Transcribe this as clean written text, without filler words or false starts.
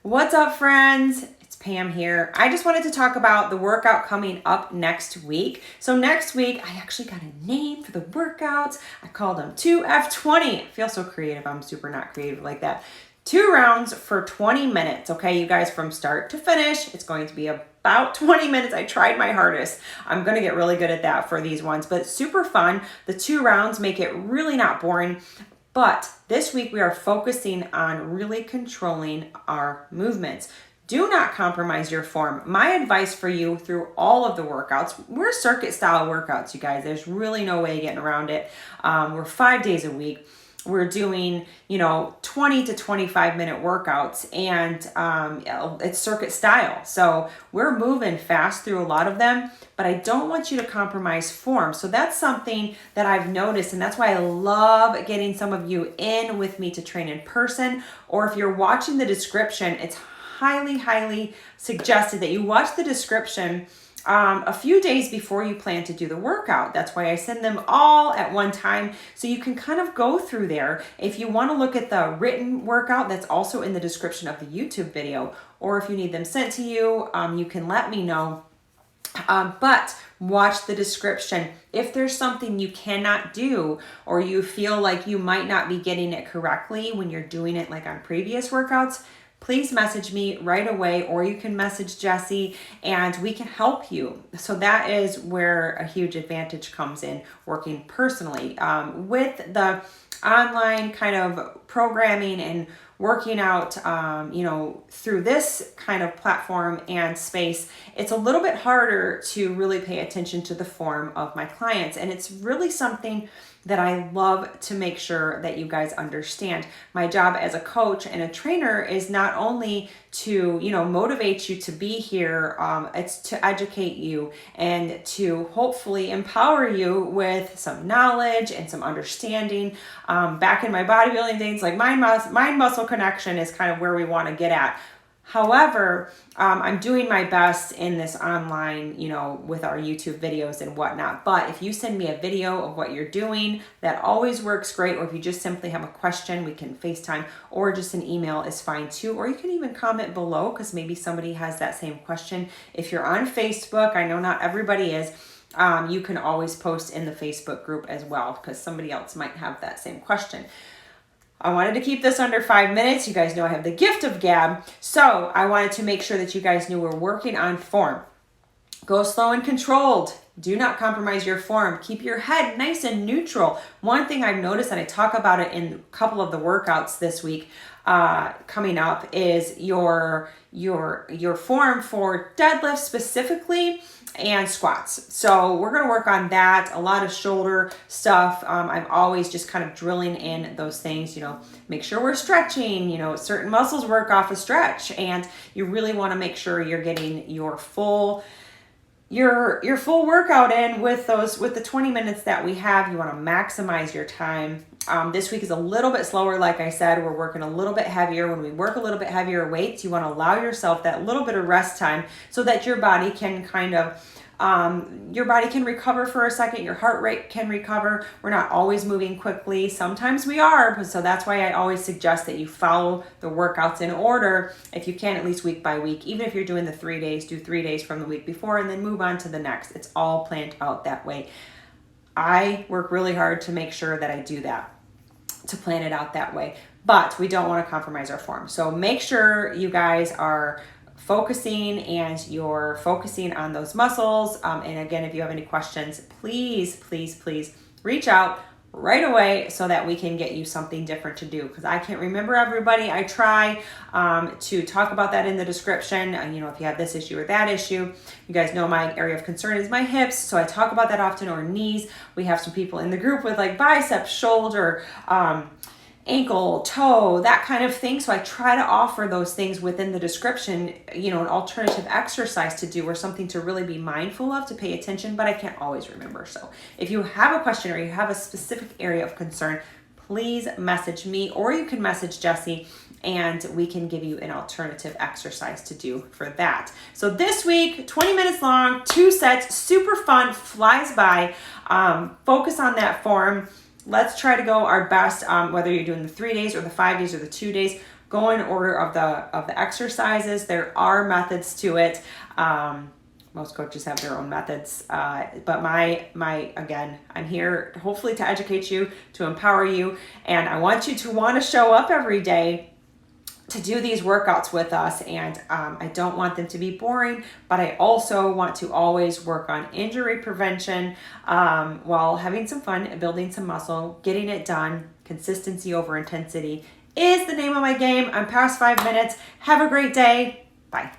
What's up, friends? It's Pam here. I just wanted to talk about the workout coming up next week. So next week, I actually got a name for the workouts. I called them 2F20. I feel so creative. I'm super not creative like that. 2 rounds for 20 minutes. Okay, you guys, from start to finish, it's going to be about 20 minutes. I tried my hardest. I'm going to get really good at that for these ones, but super fun. The 2 rounds make it really not boring. But this week we are focusing on really controlling our movements. Do not compromise your form. My advice for you through all of the workouts, we're circuit style workouts, you guys. There's really no way getting around it. We're 5 days a week. We're doing, 20 to 25 minute workouts, and it's circuit style. So we're moving fast through a lot of them, but I don't want you to compromise form. So that's something that I've noticed, and that's why I love getting some of you in with me to train in person. Or if you're watching the description, it's highly suggested that you watch the description a few days before you plan to do the workout. That's why I send them all at one time, so you can kind of go through there. If you want to look at the written workout, that's also in the description of the YouTube video, or if you need them sent to you, you can let me know. But watch the description. If there's something you cannot do, or you feel like you might not be getting it correctly when you're doing it like on previous workouts, please message me right away, or you can message Jessie and we can help you. So that is where a huge advantage comes in, working personally. With the online kind of programming and working out, through this kind of platform and space, it's a little bit harder to really pay attention to the form of my clients. And it's really something that I love to make sure that you guys understand. My job as a coach and a trainer is not only to, motivate you to be here, it's to educate you and to hopefully empower you with some knowledge and some understanding. Back in my bodybuilding days, like mind muscle connection is kind of where we want to get at. However, I'm doing my best in this online, with our YouTube videos and whatnot. But if you send me a video of what you're doing, that always works great. Or if you just simply have a question, we can FaceTime, or just an email is fine too. Or you can even comment below, because maybe somebody has that same question. If you're on Facebook, I know not everybody is. You can always post in the Facebook group as well, because somebody else might have that same question. I wanted to keep this under 5 minutes. You guys know I have the gift of gab. So I wanted to make sure that you guys knew we're working on form. Go slow and controlled. Do not compromise your form. Keep your head nice and neutral. One thing I've noticed, and I talk about it in a couple of the workouts this week coming up, is your form for deadlifts specifically and squats. So we're going to work on that. A lot of shoulder stuff. I'm always just kind of drilling in those things, make sure we're stretching, certain muscles work off a stretch, and you really want to make sure you're getting your full workout in with the 20 minutes that we have. You want to maximize your time. This week is a little bit slower. Like I said, we're working a little bit heavier. When we work a little bit heavier weights, you want to allow yourself that little bit of rest time so that your body can recover for a second. Your heart rate can recover. We're not always moving quickly. Sometimes we are. So that's why I always suggest that you follow the workouts in order, if you can, at least week by week. Even if you're doing the 3 days, do 3 days from the week before and then move on to the next. It's all planned out that way. I work really hard to make sure that I do that, to plan it out that way. But we don't want to compromise our form. So make sure you guys are focusing, and you're focusing on those muscles. And again, if you have any questions, please reach out right away so that we can get you something different to do, because I can't remember everybody. I try to talk about that in the description. If you have this issue or that issue, you guys know my area of concern is my hips, so I talk about that often, or knees. We have some people in the group with like biceps, shoulder, ankle, toe, that kind of thing. So I try to offer those things within the description, an alternative exercise to do, or something to really be mindful of, to pay attention, but I can't always remember. So if you have a question or you have a specific area of concern, please message me, or you can message Jessie, and we can give you an alternative exercise to do for that. So this week, 20 minutes long, 2 sets, super fun, flies by. Focus on that form. Let's try to go our best, whether you're doing the 3 days or the 5 days or the 2 days. go in order of the exercises. There are methods to it. Most coaches have their own methods, but again, I'm here hopefully to educate you, to empower you, and I want you to want to show up every day to do these workouts with us. And I don't want them to be boring, but I also want to always work on injury prevention while having some fun and building some muscle, getting it done. Consistency over intensity is the name of my game. I'm past 5 minutes. Have a great day. Bye.